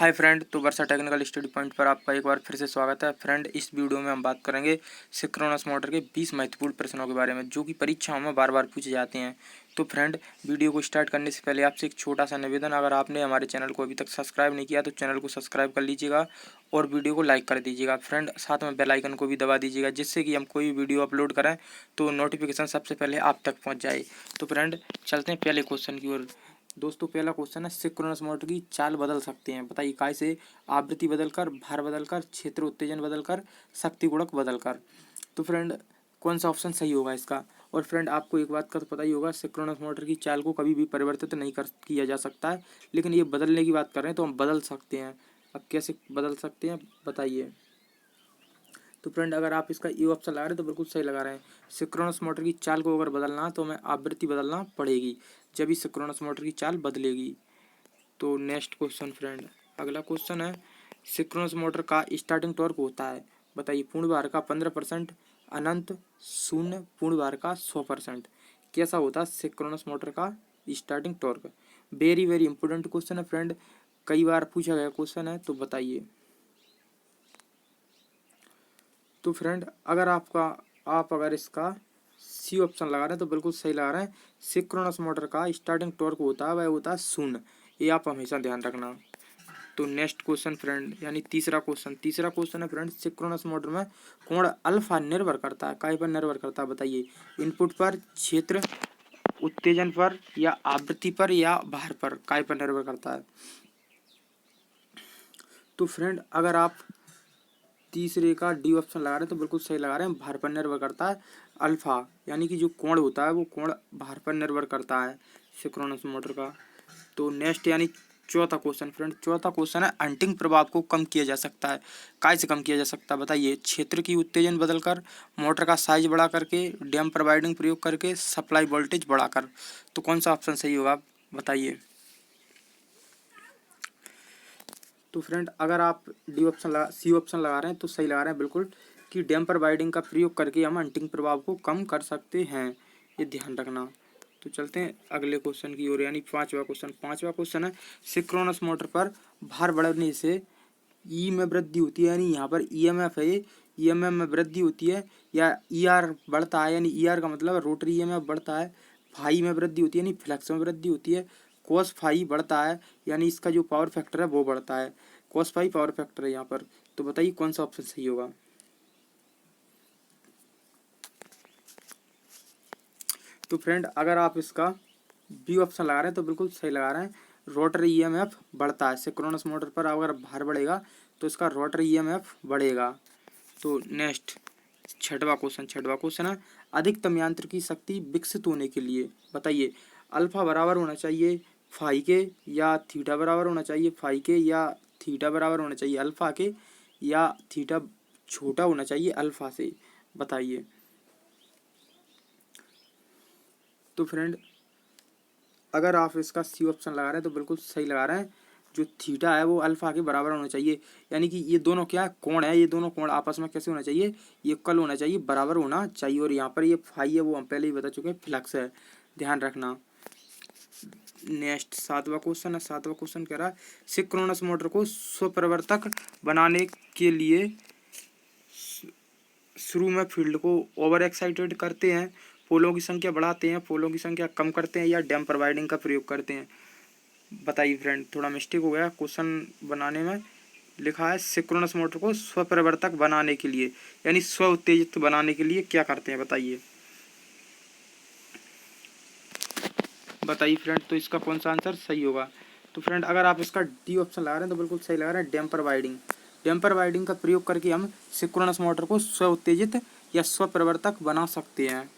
Hi friend, तो वर्षा technical study point पर आपका एक बार फिर से स्वागत है। फ्रेंड, इस वीडियो में हम बात करेंगे सिंक्रोनस मोटर के 20 महत्वपूर्ण प्रश्नों के बारे में जो कि परीक्षाओं में बार बार पूछे जाते हैं। तो फ्रेंड, वीडियो को स्टार्ट करने से पहले आपसे एक छोटा सा निवेदन, अगर आपने हमारे चैनल को अभी तक सब्सक्राइब नहीं किया तो चैनल को सब्सक्राइब कर लीजिएगा और वीडियो को लाइक कर दीजिएगा। फ्रेंड, साथ में बेल आइकन को भी दबा दीजिएगा जिससे कि हम कोई वीडियो अपलोड करें तो नोटिफिकेशन सबसे पहले आप तक पहुँच जाए। तो फ्रेंड, चलते हैं पहले क्वेश्चन की ओर। दोस्तों, पहला क्वेश्चन है, सिंक्रोनस मोटर की चाल बदल सकते हैं, बताइए कैसे? आवृत्ति बदलकर, भार बदलकर, क्षेत्र उत्तेजन बदलकर, शक्ति गुणक बदलकर। तो फ्रेंड, कौन सा ऑप्शन सही होगा इसका? और फ्रेंड, आपको एक बात का तो पता ही होगा, सिंक्रोनस मोटर की चाल को कभी भी परिवर्तित नहीं कर किया जा सकता है, लेकिन ये बदलने की बात कर रहे हैं तो हम बदल सकते हैं। अब कैसे बदल सकते हैं बताइए? तो फ्रेंड, अगर आप इसका ई ऑप्शन लगा रहे हैं तो बिल्कुल सही लगा रहे हैं। सिंक्रोनस मोटर की चाल को अगर बदलना है तो हमें आवृत्ति बदलना पड़ेगी, जब ही सिंक्रोनस मोटर की चाल बदलेगी। तो नेक्स्ट क्वेश्चन फ्रेंड, अगला क्वेश्चन है, सिंक्रोनस मोटर का स्टार्टिंग टॉर्क होता है, बताइए? पूर्ण भार का 15%, अनंत, शून्य, पूर्ण भार का 100%। कैसा होता है सिंक्रोनस मोटर का starting torque? Very very important question है फ्रेंड, कई बार पूछा गया क्वेश्चन है, तो बताइए। तो फ्रेंड, आप अगर इसका सी ऑप्शन लगा रहे हैं तो बिल्कुल सही लगा रहे हैं। सिंक्रोनस मोटर का स्टार्टिंग टॉर्क होता है वह होता है शून्य, ये आप हमेशा ध्यान रखना। तो नेक्स्ट क्वेश्चन फ्रेंड, यानी तीसरा क्वेश्चन है फ्रेंड, सिंक्रोनस मोटर में कोण अल्फा निर्भर करता है, काय पर निर्भर करता है बताइए? इनपुट पर, क्षेत्र उत्तेजन पर, या आवृत्ति पर, या भार पर, काय पर निर्भर करता है? तो फ्रेंड, अगर आप तीसरे का डी ऑप्शन लगा रहे हैं तो बिल्कुल सही लगा रहे हैं, भार पर निर्भर करता है। अल्फा यानी कि जो कोण होता है वो कोण भार पर निर्भर करता है सिंक्रोनस मोटर का। तो नेक्स्ट यानी चौथा क्वेश्चन फ्रेंड, चौथा क्वेश्चन है, अंटिंग प्रभाव को कम किया जा सकता है, काय से कम किया जा सकता है बताइए? क्षेत्र की उत्तेजन बदलकर, मोटर का साइज बढ़ा करके, डैम्पर वाइंडिंग प्रयोग करके, सप्लाई वोल्टेज बढ़ाकर। तो कौन सा ऑप्शन सही होगा बताइए? तो फ्रेंड, अगर आप सी ऑप्शन लगा रहे हैं तो सही लगा रहे हैं बिल्कुल, कि डैम्पर वाइंडिंग का प्रयोग करके हम अंटिंग प्रभाव को कम कर सकते हैं, ये ध्यान रखना। तो चलते हैं अगले क्वेश्चन की ओर, यानी पांचवा क्वेश्चन है, सिंक्रोनस मोटर पर भार बढ़ने से ई में वृद्धि होती है, यानी यहाँ पर ईएमएफ है, ईएमएफ में वृद्धि होती है, या ईआर बढ़ता है, यानी ईआर का मतलब रोटरी ईएमएफ बढ़ता है, फाई में वृद्धि होती है यानी फ्लक्स में वृद्धि होती है, कोस फाई बढ़ता है यानी इसका जो पावर फैक्टर है वो बढ़ता है, कोस फाई पावर फैक्टर है यहाँ पर। तो बताइए कौन सा ऑप्शन सही होगा? तो फ्रेंड, अगर आप इसका बी ऑप्शन लगा रहे हैं तो बिल्कुल सही लगा रहे हैं, रोटरी ईएमएफ बढ़ता है। सिंक्रोनस मोटर पर अगर भार बढ़ेगा तो इसका रोटरी ईएमएफ बढ़ेगा। तो नेक्स्ट छठवां क्वेश्चन है, अधिकतम यांत्रिकी शक्ति विकसित होने के लिए बताइए? अल्फा बराबर होना चाहिए फाई के, या थीटा बराबर होना चाहिए फाई के, या थीटा बराबर होना चाहिए अल्फा के, या थीटा छोटा होना चाहिए अल्फा से, बताइए? तो फ्रेंड, अगर आप इसका सी ऑप्शन लगा रहे हैं तो बिल्कुल सही लगा रहे हैं, जो थीटा है वो अल्फा के बराबर होना चाहिए, यानी कि ये दोनों क्या कोण है, ये दोनों कोण आपस में कैसे होना चाहिए? ये इक्वल होना चाहिए, बराबर होना चाहिए। और यहाँ पर ये फाई है वो हम पहले ही बता चुके हैं, फ्लक्स है, ध्यान रखना। नेक्स्ट सातवां क्वेश्चन कह रहा है, सिंक्रोनस मोटर को स्वप्रवर्तक बनाने के लिए शुरू में फील्ड को ओवर एक्साइटेड करते हैं, पोलों की संख्या बढ़ाते हैं, पोलों की संख्या कम करते हैं, या डैम्पर वाइंडिंग का प्रयोग करते हैं, बताइए? फ्रेंड, थोड़ा मिस्टेक हो गया क्वेश्चन बनाने में, लिखा है सिंक्रोनस मोटर को स्वप्रवर्तक बनाने के लिए, यानी स्व उत्तेजित बनाने के लिए क्या करते हैं बताइए? बताइए फ्रेंड, तो इसका कौन सा आंसर सही होगा? तो फ्रेंड, अगर आप इसका डी ऑप्शन लगा रहे हैं तो बिल्कुल सही लगा रहे हैं, डैम्पर वाइंडिंग का प्रयोग करके हम सिंक्रोनस मोटर को स्व उत्तेजित या स्व प्रवर्तक बना सकते हैं।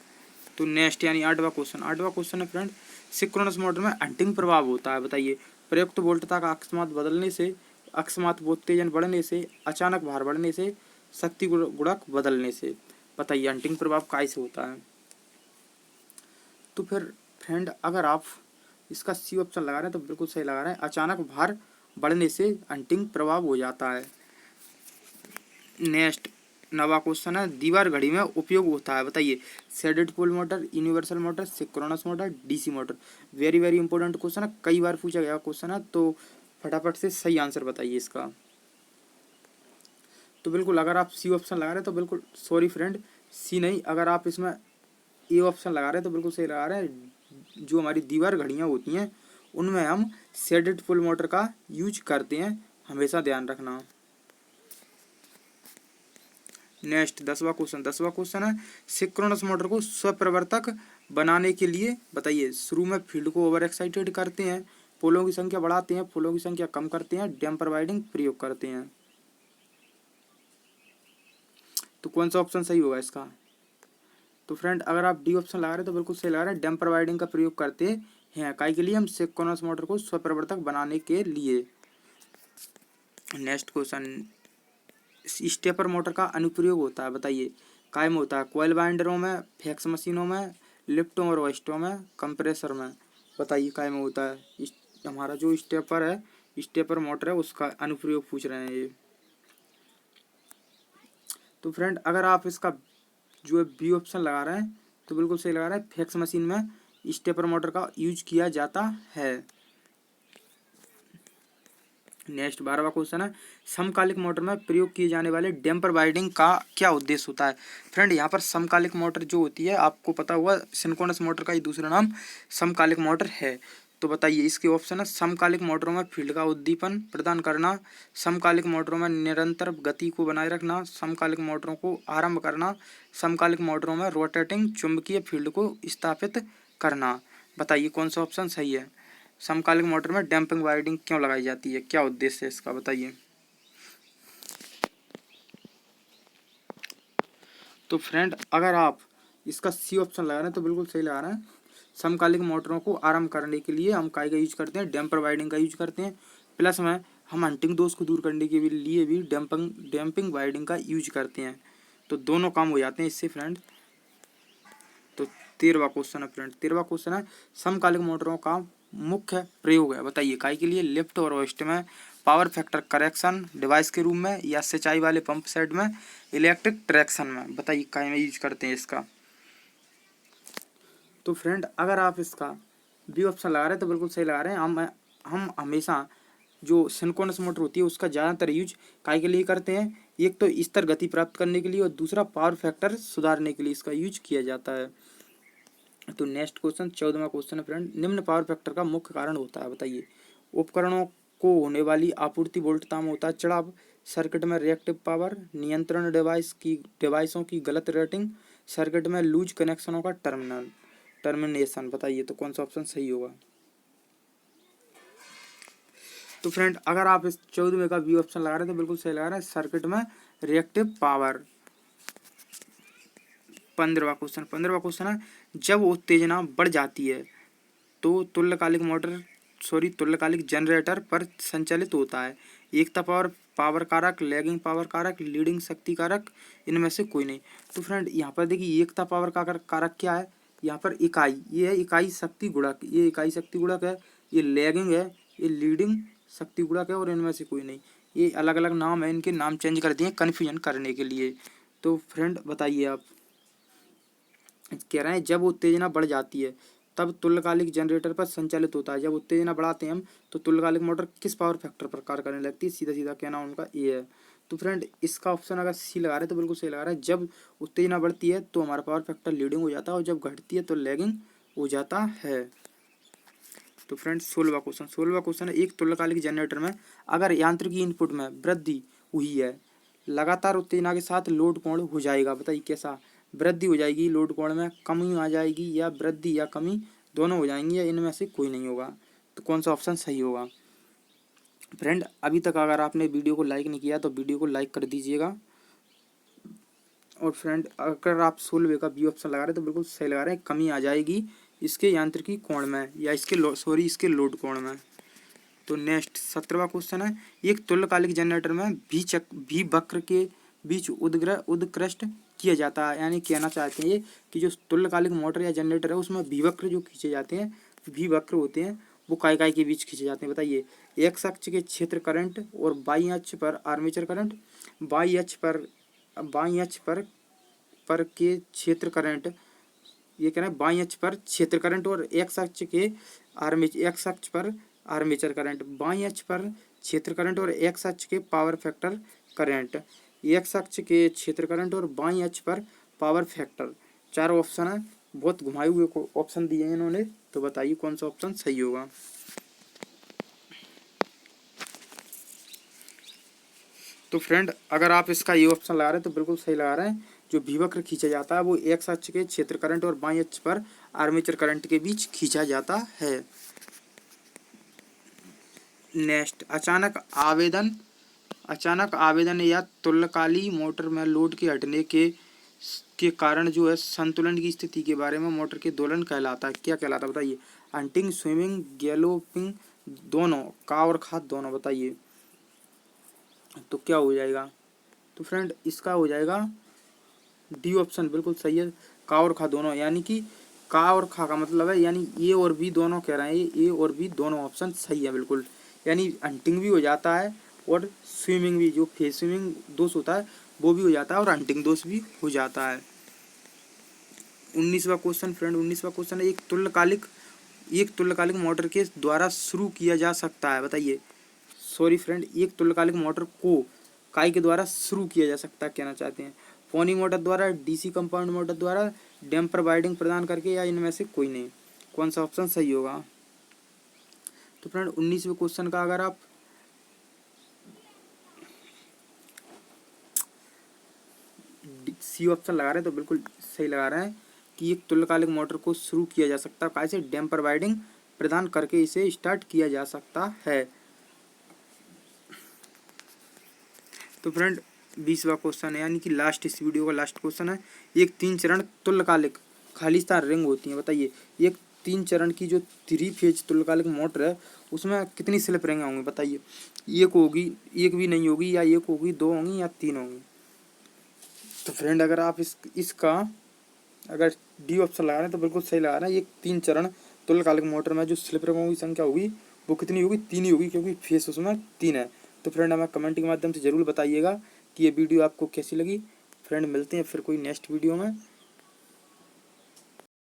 तो नेक्स्ट यानी आठवां क्वेश्चन है फ्रेंड, सिंक्रोनस मोटर में अंटिंग प्रभाव होता है, बताइए? प्रयुक्त वोल्टता का अकस्मात बदलने से, अकस्मात उत्तेजन बढ़ने से, अचानक भार बढ़ने से, शक्ति गुणक बदलने से, बताइए अंटिंग प्रभाव कैसे होता है? तो फिर फ्रेंड, अगर आप इसका सी ऑप्शन लगा रहे हैं तो बिल्कुल सही लगा रहे हैं, अचानक भार बढ़ने से अंटिंग प्रभाव हो जाता है। नेक्स्ट नवा क्वेश्चन है, दीवार घड़ी में उपयोग होता है, बताइए? Shaded pole motor, universal motor, synchronous motor, DC motor. Very very important question है, कई बार पूछा गया क्वेश्चन है। तो फटाफट से सही आंसर बताइए इसका। तो बिल्कुल अगर आप सी ऑप्शन लगा रहे हैं तो बिल्कुल सॉरी फ्रेंड, सी नहीं, अगर आप इसमें ए ऑप्शन लगा रहे हैं तो बिल्कुल सही लगा रहे हैं। जो हमारी दीवार घड़ियाँ होती हैं उनमें हम शेडेड पुल मोटर का यूज करते हैं, हमेशा ध्यान रखना। नेक्स्ट 10वां क्वेश्चन है सिंक्रोनस मोटर को स्वप्रवर्तक बनाने के लिए बताइए। शुरू में फील्ड को ओवर एक्साइटेड करते हैं, पोलों की संख्या बढ़ाते हैं, पोलों की संख्या कम करते हैं, डैम्पर वाइंडिंग प्रयोग करते हैं। तो कौन सा ऑप्शन सही होगा इसका? तो फ्रेंड अगर आप डी ऑप्शन लगा रहे हैं तो बिल्कुल सही लगा रहे हैं, डैम्पर वाइंडिंग का प्रयोग करते हैं। काय के लिए? हम सिंक्रोनस मोटर को स्वप्रवर्तक बनाने के लिए। नेक्स्ट क्वेश्चन, स्टेपर मोटर का अनुप्रयोग होता है बताइए। काय में होता है? कॉइल बाइंडरों में, फैक्स मशीनों में, लिफ्टों और वेस्टों में, कंप्रेसर में। बताइए काय में होता है? हमारा जो स्टेपर है, स्टेपर मोटर है, उसका अनुप्रयोग पूछ रहे हैं ये। तो फ्रेंड अगर आप इसका जो बी ऑप्शन लगा रहे हैं तो बिल्कुल सही लगा रहे हैं, फैक्स मशीन में स्टेपर मोटर का यूज किया जाता है। नेक्स्ट 12वां क्वेश्चन है समकालिक मोटर में प्रयोग किए जाने वाले डैम्पर वाइंडिंग का क्या उद्देश्य होता है? फ्रेंड यहाँ पर समकालिक मोटर जो होती है, आपको पता हुआ सिंक्रोनस मोटर का ही दूसरा नाम समकालिक मोटर है। तो बताइए इसके ऑप्शन है समकालिक मोटरों में फील्ड का उद्दीपन प्रदान करना, समकालिक मोटरों में निरंतर गति को बनाए रखना, समकालिक मोटरों को आरंभ करना, समकालिक मोटरों में रोटेटिंग चुंबकीय फील्ड को स्थापित करना। बताइए कौन सा ऑप्शन सही है? समकालिक मोटर में डैम्पिंग वाइंडिंग क्यों लगाई जाती है, क्या उद्देश्य है इसका बताइए। तो फ्रेंड अगर आप इसका सी ऑप्शन लगा रहे हैं तो बिल्कुल सही लगा रहे हैं। समकालिक मोटरों को आरंभ करने के लिए हम काय का यूज करते हैं? डैम्पर वाइंडिंग का यूज करते हैं। प्लस में हम हंटिंग दोष को दूर करने के लिए भी डैम्पिंग वाइंडिंग का यूज करते हैं। तो दोनों काम हो जाते हैं इससे फ्रेंड। तो 13वां क्वेश्चन है फ्रेंड, 13वां क्वेश्चन है समकालिक मोटरों का मुख्य प्रयोग है बताइए। काय के लिए? लिफ्ट और वेस्ट में, पावर फैक्टर करेक्शन डिवाइस के रूप में, या सिंचाई वाले पंप सेट में, इलेक्ट्रिक ट्रैक्शन में। बताइए काय में यूज करते हैं इसका। तो फ्रेंड अगर आप इसका बी ऑप्शन लगा रहे हैं तो बिल्कुल सही लगा रहे हैं। हम हमेशा जो सिंक्रोनस मोटर होती है उसका ज़्यादातर यूज काय के लिए करते हैं? एक तो स्थिर गति प्राप्त करने के लिए और दूसरा पावर फैक्टर सुधारने के लिए इसका यूज किया जाता है। तो नेक्स्ट क्वेश्चन 14वां क्वेश्चन है फ्रेंड, निम्न पावर फैक्टर का मुख्य कारण होता है बताइए। उपकरणों को होने वाली आपूर्ति वोल्टता में होता है चढ़ाव, सर्किट में रिएक्टिव पावर, नियंत्रण डिवाइसों की गलत रेटिंग, सर्किट में लूज कनेक्शनों का टर्मिनेशन। बताइए तो कौन सा ऑप्शन सही होगा? तो फ्रेंड अगर आप इस 14वें का बी ऑप्शन लगा रहे हैं तो बिल्कुल सही लगा रहे हैं, सर्किट में रिएक्टिव पावर। 15वां क्वेश्चन है जब उत्तेजना बढ़ जाती है तो तुल्यकालिक जनरेटर पर संचालित होता है। एकता पावर कारक, लैगिंग पावर कारक, लीडिंग शक्ति कारक, इनमें से कोई नहीं। तो फ्रेंड यहाँ पर देखिए एकता पावर कारक क्या है? यहाँ पर इकाई, ये है इकाई शक्ति गुणक, ये इकाई शक्ति गुणक है, ये लैगिंग है, ये लीडिंग शक्ति गुणक है, और इनमें से कोई नहीं। ये अलग अलग नाम है, इनके नाम चेंज कर दिए कन्फ्यूजन करने के लिए। तो फ्रेंड बताइए आप, कह रहे हैं जब उत्तेजना बढ़ जाती है तब तुल्यकालिक जनरेटर पर संचालित होता है। जब उत्तेजना बढ़ाते हैं हम तो तुल्यकालिक मोटर किस पावर फैक्टर पर कार्य करने लगती है? सीधा सीधा कहना उनका ये है। तो फ्रेंड इसका ऑप्शन अगर सी लगा रहे हैं तो बिल्कुल सही लगा रहा है, जब उत्तेजना बढ़ती है तो हमारा पावर फैक्टर लीडिंग हो जाता है और जब घटती है तो लैगिंग हो जाता है। तो फ्रेंड 16वां क्वेश्चन है एक तुल्यकालिक जनरेटर में अगर यांत्रिकी इनपुट में वृद्धि हुई है, लगातार उत्तेजना के साथ लोड कोण हो जाएगा। बताइए कैसा? वृद्धि हो जाएगी लोड कोण में, कमी आ जाएगी, या वृद्धि या कमी दोनों हो जाएंगी, या इनमें से कोई नहीं होगा। तो कौन सा ऑप्शन सही होगा? फ्रेंड अभी तक अगर आपने वीडियो को लाइक नहीं किया तो वीडियो को लाइक कर दीजिएगा। और फ्रेंड अगर आप 16वें का बी ऑप्शन लगा रहे हैं तो बिल्कुल सही लगा रहे हैं, कमी आ जाएगी इसके यांत्रिकी कोण में, या इसके लोड कोण में। तो नेक्स्ट 17वां क्वेश्चन है एक तुल्यकालिक जनरेटर में भी वक्र के बीच उत्कृष्ट किया जाता है। यानी कहना चाहते हैं ये कि जो तुल्यकालिक मोटर या जनरेटर है उसमें भी वक्र जो खींचे जाते हैं, भी वक्र होते हैं, वो काय के बीच खींचे जाते हैं। बताइए एक्स अक्ष के क्षेत्र करंट और बाई अक्ष पर आर्मेचर करंट, बाई अक्ष पर के क्षेत्र करंट, ये कह रहे हैं बाई अक्ष पर क्षेत्र करंट, और एक्स अक्ष पर आर्मेचर करंट, बाईं अक्ष पर क्षेत्र करंट और एक्स अक्ष के पावर फैक्टर करंट, एक्स अक्ष के क्षेत्र करंट और बाईं अक्ष पर पावर फैक्टर, चार ऑप्शन है, बहुत घुमाए हुए ऑप्शन दिए हैं इन्होंने, तो बताइए कौन सा ऑप्शन सही होगा। तो फ्रेंड अगर आप इसका ये ऑप्शन लगा रहे हैं तो बिल्कुल सही लगा रहे हैं। जो भी वक्र खींचा जाता है वो एक्स अक्ष के क्षेत्र करंट और बाईं अक्ष पर आर्मेचर करंट के बीच खींचा जाता है। नेक्स्ट, अचानक आवेदन या तुल्यकाली मोटर में लोड के हटने के कारण जो है संतुलन की स्थिति के बारे में मोटर के दोलन कहलाता है। क्या कहलाता है बताइए। हंटिंग, स्विमिंग, गैलोपिंग, दोनों, का और खाद दोनों, बताइए तो क्या हो जाएगा। तो फ्रेंड इसका हो जाएगा डी ऑप्शन, बिल्कुल सही है, का और खा दोनों, यानी कि का और खा का मतलब है यानी ए और बी दोनों कह रहे हैं, ए और बी दोनों ऑप्शन सही है बिल्कुल, यानी हंटिंग भी हो जाता है और स्विमिंग भी, जो फेस स्विमिंग दोष होता है वो भी हो जाता है और हंटिंग दोष भी हो जाता है। 19वां क्वेश्चन फ्रेंड, 19वां क्वेश्चन है, एक तुल्यकालिक मोटर के द्वारा शुरू किया जा सकता है, बताइए। सॉरी फ्रेंड, एक तुल्यकालिक मोटर को काय के द्वारा शुरू किया जा सकता है कहना चाहते हैं। फोनी मोटर द्वारा, डीसी कंपाउंड मोटर द्वारा, डैम्पर वाइंडिंग प्रदान करके, या इनमें से कोई नहीं। कौन सा ऑप्शन सही होगा। तो फ्रेंड 19वें क्वेश्चन का अगर आप सी ऑप्शन लगा रहे हैं तो बिल्कुल सही लगा रहे हैं कि एक तुल्यकालिक मोटर को शुरू किया जा सकता है, कैसे, डैम्पर वाइंडिंग प्रदान करके इसे स्टार्ट किया जा सकता है। तो फ्रेंड 20वां क्वेश्चन है, यानी कि लास्ट, इस वीडियो का लास्ट क्वेश्चन है, एक 3 चरण तुल्यकालिक खालिस्तान रिंग होती है, बताइए। एक 3 चरण की जो 3 फेज तुल्यकालिक मोटर है उसमें कितनी स्लिप रिंग होंगी, बताइए। एक होगी, एक भी नहीं होगी, या एक होगी, 2 होंगी, या 3 होंगी। तो फ्रेंड अगर आप इसका अगर डी ऑप्शन लगा रहे हैं तो बिल्कुल सही लगा रहे हैं। एक 3 चरण तुल्यकालिक मोटर में जो स्लिप रिंगों की संख्या होगी वो कितनी होगी, 3 ही होगी, क्योंकि फेस उसमें 3 है। तो फ्रेंड हमें कमेंट के माध्यम से ज़रूर बताइएगा कि ये वीडियो आपको कैसी लगी। फ्रेंड मिलते हैं फिर कोई नेक्स्ट वीडियो में।